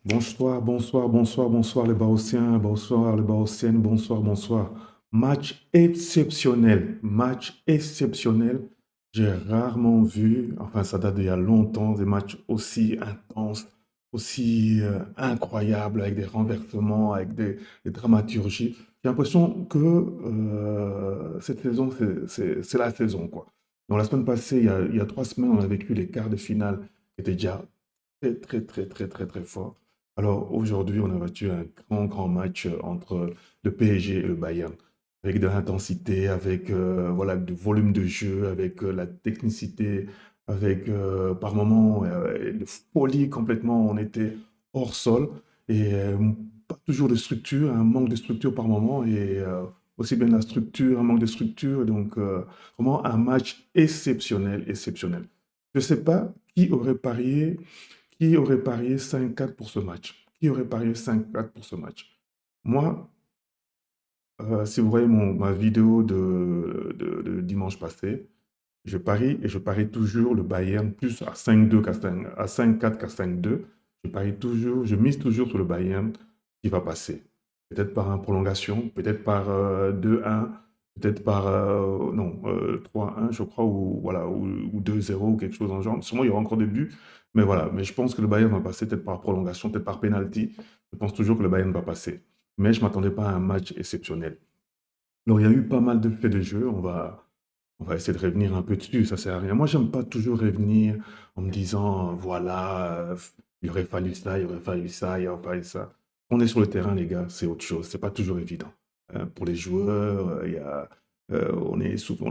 Bonsoir, bonsoir, bonsoir, bonsoir les Baossiens, bonsoir les Baossiennes, bonsoir, bonsoir. Match exceptionnel, match exceptionnel. J'ai rarement vu, enfin ça date d'il y a longtemps, des matchs aussi intenses, aussi incroyables, avec des renversements, avec des dramaturgies. J'ai l'impression que cette saison, c'est la saison, quoi. Donc la semaine passée, il y a 3 semaines, on a vécu les quarts de finale, qui étaient déjà très, très, très, très, très, très forts. Alors aujourd'hui, on a battu un grand, grand match entre le PSG et le Bayern, avec de l'intensité, avec voilà, du volume de jeu, avec la technicité, avec par moments de folie complètement. On était hors sol et pas toujours de structure, un manque de structure par moment et aussi bien de la structure, un manque de structure. Donc vraiment un match exceptionnel, exceptionnel. Je ne sais pas qui aurait parié 5-4 pour ce match? Qui aurait parié 5-4 pour ce match? Moi, si vous voyez ma vidéo de dimanche passé, je parie et je parie toujours le Bayern plus à 5-2 à 5-4 qu'à 5-2. Je parie toujours, je mise toujours sur le Bayern qui va passer. Peut-être par une prolongation, peut-être par 2-1, peut-être par non, 3-1, je crois, ou, voilà, ou 2-0 ou quelque chose en genre. Sûrement, il y aura encore des buts, mais voilà. Mais je pense que le Bayern va passer peut-être par prolongation, peut-être par penalty. Je pense toujours que le Bayern va passer. Mais je ne m'attendais pas à un match exceptionnel. Alors, il y a eu pas mal de faits de jeu. On va essayer de revenir un peu dessus, ça sert à rien. Moi, j'aime pas toujours revenir en me disant, voilà, il aurait fallu ça, il aurait fallu ça, il aurait fallu ça. On est sur le terrain, les gars, c'est autre chose. C'est pas toujours évident. Pour les joueurs, on est souvent,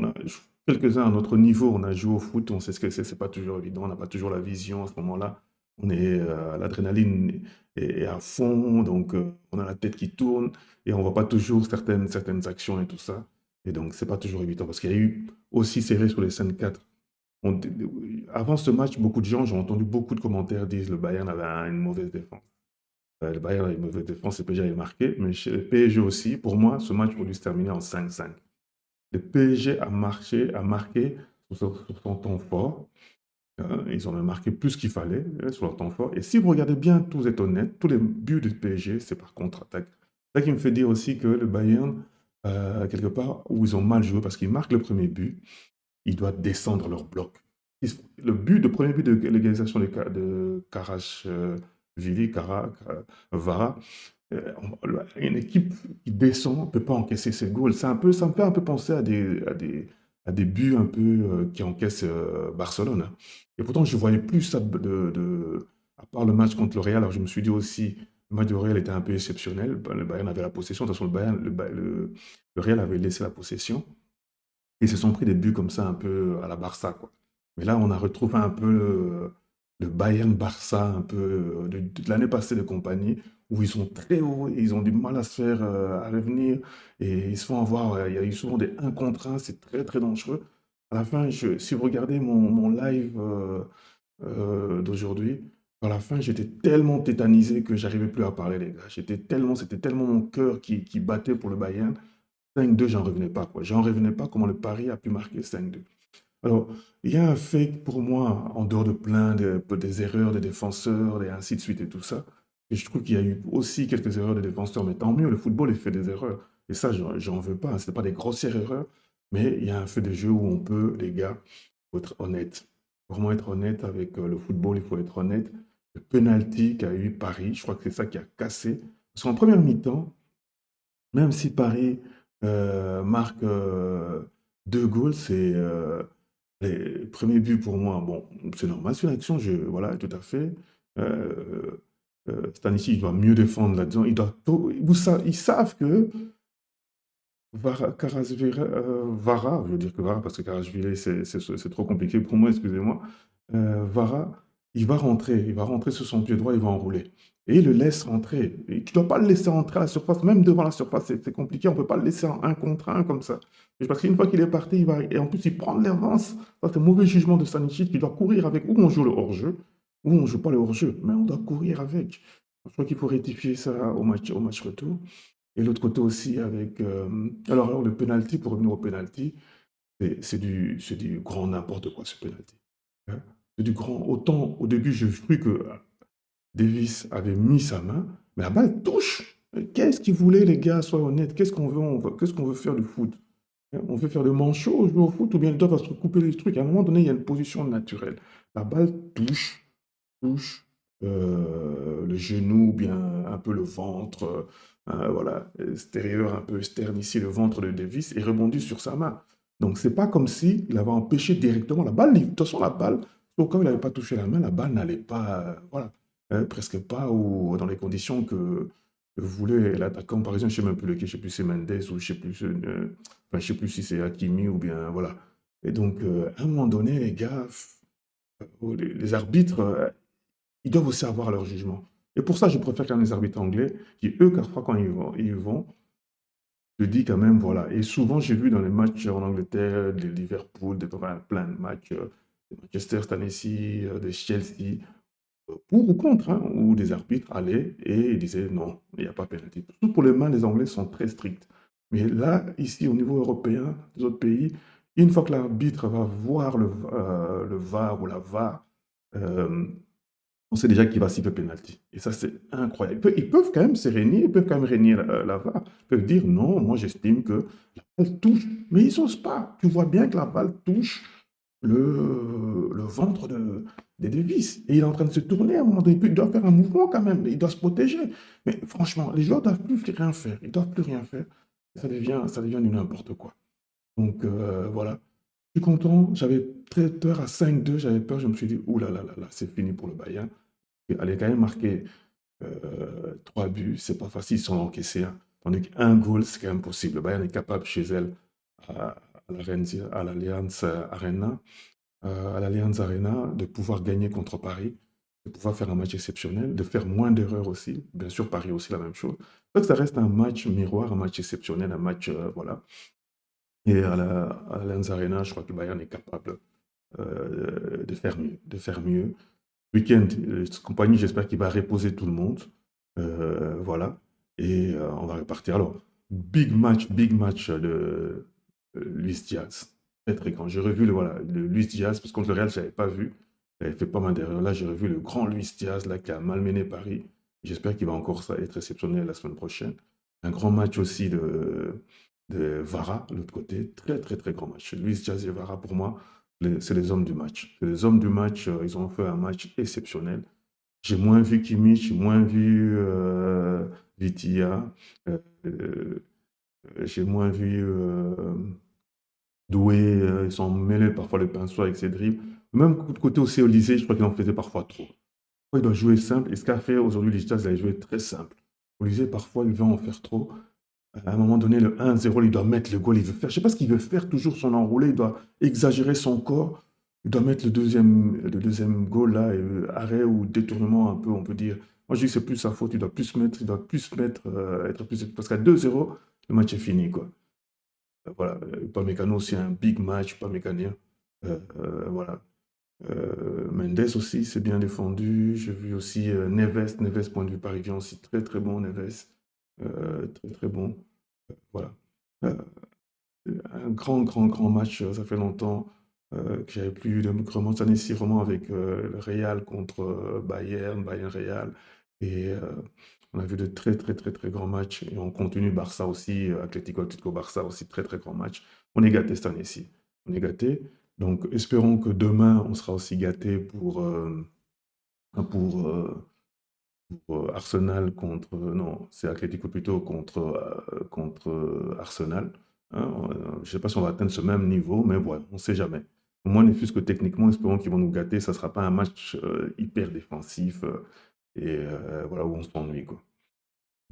quelques-uns à notre niveau, on a joué au foot, on sait ce que c'est pas toujours évident, on n'a pas toujours la vision à ce moment-là. L'adrénaline est à fond, donc on a la tête qui tourne et on voit pas toujours certaines actions et tout ça. Et donc, c'est pas toujours évident parce qu'il y a eu aussi serré sur les 5-4. On- Avant ce match, beaucoup de gens, j'ai entendu beaucoup de commentaires disent le Bayern avait une mauvaise défense. Le Bayern a une mauvaise défense, le PSG avait marqué, mais chez le PSG aussi, pour moi, ce match aurait dû se terminer en 5-5. Le PSG a marqué sur son temps fort. Ils ont même marqué plus qu'il fallait sur leur temps fort. Et si vous regardez bien, tous vous êtes honnête, tous les buts du PSG, c'est par contre-attaque. C'est ça qui me fait dire aussi que le Bayern, quelque part, où ils ont mal joué, parce qu'ils marquent le premier but, ils doivent descendre leur bloc. Le premier but de l'égalisation de Karachvili, Vara, une équipe qui descend ne peut pas encaisser ses goals. Ça me fait un peu penser à des buts un peu qui encaissent Barcelone, hein. Et pourtant, je ne voyais plus ça à part le match contre le Real. Alors, je me suis dit aussi, le match du Real était un peu exceptionnel. Ben, le Bayern avait la possession. De toute façon, le Real avait laissé la possession. Ils se sont pris des buts comme ça, un peu à la Barça, quoi. Mais là, on a retrouvé un peu le Bayern-Barça, un peu de l'année passée de compagnie, où ils sont très hauts, et ils ont du mal à se faire à revenir, et ils se font avoir. Il y a eu souvent des 1 contre 1, c'est très, très dangereux. À la fin, si vous regardez mon live d'aujourd'hui, à la fin, j'étais tellement tétanisé que j'arrivais plus à parler, les gars. C'était tellement mon cœur qui battait pour le Bayern. 5-2, j'en revenais pas, quoi. J'en revenais pas comment le Paris a pu marquer 5-2. Alors, il y a un fait pour moi, en dehors de plein des erreurs des défenseurs et ainsi de suite et tout ça, et je trouve qu'il y a eu aussi quelques erreurs des défenseurs, mais tant mieux, le football, il fait des erreurs. Et ça, j'en veux pas, hein. Ce n'est pas des grossières erreurs, mais il y a un fait de jeu où on peut, les gars, faut être honnête. Vraiment être honnête avec le football, il faut être honnête. Le penalty qu'a eu Paris, je crois que c'est ça qui a cassé. Parce qu'en première mi-temps, même si Paris marque 2 goals, c'est les premiers buts pour moi. Bon, c'est normal, c'est une action, voilà, tout à fait. Euh, Stanisic, il doit mieux défendre là-dedans. Ils savent que Vara, je veux dire que Vara, parce que Karasvili, c'est trop compliqué pour moi, excusez-moi. Vara, il va rentrer sur son pied droit, il va enrouler. Et il le laisse rentrer. Et tu ne dois pas le laisser rentrer à la surface, même devant la surface, c'est compliqué, on ne peut pas le laisser en 1 contre 1 comme ça. Et parce qu'une fois qu'il est parti, et en plus il prend de l'avance, ça c'est mauvais jugement de Stanisic, qui doit courir avec, ou on joue le hors-jeu, ou on ne joue pas le hors-jeu, mais on doit courir avec. Je crois qu'il faut rectifier ça au match retour. Et l'autre côté aussi avec... alors, le penalty, pour revenir au penalty, c'est du grand n'importe quoi, ce penalty, hein. C'est du grand... Autant, au début, je cru que Davis avait mis sa main, mais la balle touche. Qu'est-ce qu'ils voulaient, les gars? Soyez honnêtes. Qu'est-ce qu'on veut, qu'est-ce qu'on veut faire du foot? On veut faire de manchot, jouer au foot, ou bien ils doivent se couper les trucs. À un moment donné, il y a une position naturelle. La balle touche le genou, ou bien un peu le ventre, voilà, extérieur, un peu externe ici, le ventre de Davis, et rebondit sur sa main. Donc, c'est pas comme si il avait empêché directement la balle. De toute façon, la balle, au cas où il n'avait pas touché la main, la balle n'allait pas, voilà, presque pas ou dans les conditions que voulait l'attaquant parisien. Je ne sais même plus lequel, je ne sais plus si c'est Mendes ou je ne sais plus, enfin, je sais plus si c'est Hakimi ou bien, voilà. Et donc, à un moment donné, les gars, les arbitres, ils doivent aussi avoir leur jugement. Et pour ça, je préfère quand même les arbitres anglais, qui, eux, parfois, quand ils vont, je dis quand même, voilà. Et souvent, j'ai vu dans les matchs en Angleterre, de Liverpool, enfin, plein de matchs, de Manchester cette année-ci, de Chelsea, pour ou contre, hein, où des arbitres allaient et disaient non, il n'y a pas pénalité. Surtout pour les mains, les Anglais sont très stricts. Mais là, ici, au niveau européen, des autres pays, une fois que l'arbitre va voir le VAR ou la VAR, euh, on sait déjà qu'il va siffler penalty. Et ça, c'est incroyable. Ils peuvent quand même se régner, ils peuvent quand même régner la VAR. Ils peuvent dire non, moi j'estime que la balle touche. Mais ils n'osent pas. Tu vois bien que la balle touche le ventre des Davis. Et il est en train de se tourner à un moment donné. Il doit faire un mouvement quand même. Il doit se protéger. Mais franchement, les joueurs ne doivent plus rien faire. Ils ne doivent plus rien faire. Ça devient du n'importe quoi. Donc voilà. Je suis content. J'avais très peur à 5-2. J'avais peur. Je me suis dit, ouh là, c'est fini pour le Bayern. Elle est quand même marqué 3 buts, c'est pas facile, ils sont encaissés. Hein. Tandis qu'un goal, c'est quand même possible. Le Bayern est capable chez elle à, à l'Allianz Arena, de pouvoir gagner contre Paris, de pouvoir faire un match exceptionnel, de faire moins d'erreurs aussi. Bien sûr, Paris aussi la même chose. Donc ça reste un match miroir, un match exceptionnel, un match voilà. Et à l'Allianz Arena, je crois que le Bayern est capable de faire mieux, de faire mieux. Week-end, compagnie, j'espère qu'il va reposer tout le monde. Voilà. Et on va repartir. Alors, big match de Luis Diaz. Très, très grand. J'ai revu voilà, le Luis Diaz, parce que contre le Real, je n'avais pas vu. Il avait fait pas mal d'erreurs. Là, j'ai revu le grand Luis Diaz là, qui a malmené Paris. J'espère qu'il va encore être exceptionnel la semaine prochaine. Un grand match aussi de Vara, de l'autre côté. Très, très, très grand match. Luis Diaz et Vara, pour moi, c'est les hommes du match. C'est les hommes du match, ils ont fait un match exceptionnel. J'ai moins vu Kimmich, j'ai moins vu Vitia, euh, euh, j'ai moins vu Doué, ils sont mêlés parfois le pinceau avec ses dribbles. Même côté aussi Olysée, je crois qu'il en faisait parfois trop. Il doit jouer simple, et ce qu'a fait aujourd'hui les Stars, il a joué très simple. Olysée, parfois, il veut en faire trop. À un moment donné, le 1-0, il doit mettre le goal, il veut faire. Je ne sais pas ce qu'il veut faire, toujours son enroulé, il doit exagérer son corps. Il doit mettre le deuxième goal là, arrêt ou détournement un peu, on peut dire. Moi, je dis que c'est plus sa faute, il doit plus mettre, être plus. Parce qu'à 2-0, le match est fini, quoi. Voilà. Upamecano aussi, un big match, Upamecano. Voilà. Mendes aussi, c'est bien défendu. J'ai vu aussi Neves, point de vue parisien aussi, très très bon, Neves. Très très bon. Voilà. Euh, un grand match, ça fait longtemps que j'avais plus de vraiment cette année-ci, vraiment avec le Real contre Bayern Real. Et on a vu de très très très très grands matchs. Et on continue Barça aussi, Atlético Barça aussi, très très grand match. On est gâté cette année-ci. On est gâté. Donc espérons que demain, on sera aussi gâté pour, Arsenal contre. Non, c'est Atlético plutôt contre Arsenal. Hein, je ne sais pas si on va atteindre ce même niveau, mais voilà, on ne sait jamais. Au moins, ne fût-ce que techniquement, espérons qu'ils vont nous gâter. Ça ne sera pas un match hyper défensif et voilà où on s'ennuie, quoi.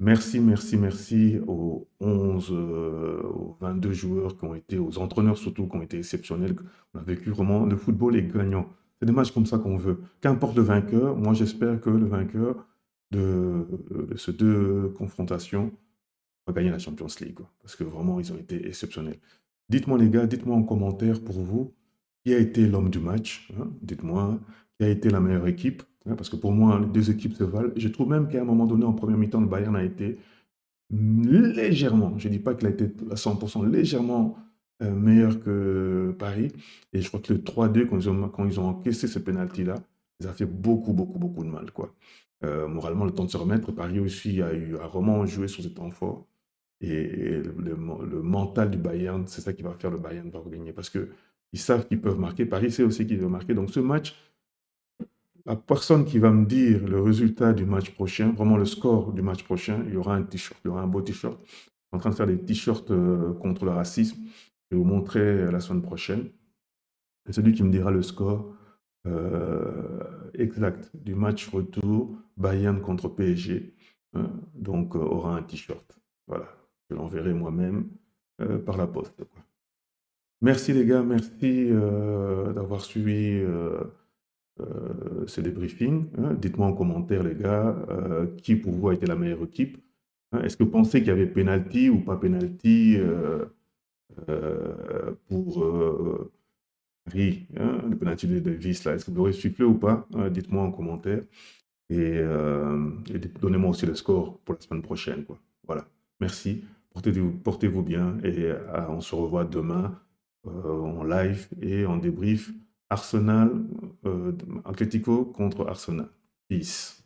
Merci, merci, merci aux 11, aux 22 joueurs qui ont été, aux entraîneurs surtout, qui ont été exceptionnels. On a vécu vraiment, le football est gagnant. C'est des matchs comme ça qu'on veut. Qu'importe le vainqueur, moi j'espère que le vainqueur de ces deux confrontations va gagner la Champions League, quoi. Parce que vraiment, ils ont été exceptionnels. Dites-moi les gars, dites-moi en commentaire pour vous, qui a été l'homme du match, hein. Dites-moi, qui a été la meilleure équipe, hein, parce que pour moi, les deux équipes se valent. Je trouve même qu'à un moment donné, en première mi-temps, le Bayern a été légèrement, je ne dis pas qu'il a été à 100%, légèrement meilleur que Paris. Et je crois que le 3-2, quand ils ont encaissé ce penalty-là, Ça fait beaucoup, beaucoup, beaucoup de mal, quoi. Moralement, le temps de se remettre. Paris aussi a vraiment joué sur ce temps fort. Et le mental du Bayern, c'est ça qui va faire le Bayern va gagner. Parce que ils savent qu'ils peuvent marquer. Paris sait aussi qu'ils peuvent marquer. Donc ce match, la personne qui va me dire le résultat du match prochain, vraiment le score du match prochain, il y aura un t-shirt, il y aura un beau t-shirt. Je suis en train de faire des t-shirts contre le racisme. Je vais vous montrer la semaine prochaine. Et celui qui me dira le score exact du match retour Bayern contre PSG, hein, donc aura un t-shirt. Voilà, je l'enverrai moi-même par la poste, quoi. Merci les gars, merci d'avoir suivi ce débriefing, hein. Dites-moi en commentaire les gars, qui pour vous a été la meilleure équipe, hein. Est-ce que vous pensez qu'il y avait penalty ou pas penalty pour Paris, hein, le penalty de Vis là, est-ce que vous l'aurez sifflé ou pas? Dites-moi en commentaire et donnez-moi aussi le score pour la semaine prochaine, quoi. Voilà. Merci. Portez-vous bien et on se revoit demain en live et en débrief Arsenal, Atlético contre Arsenal. Peace.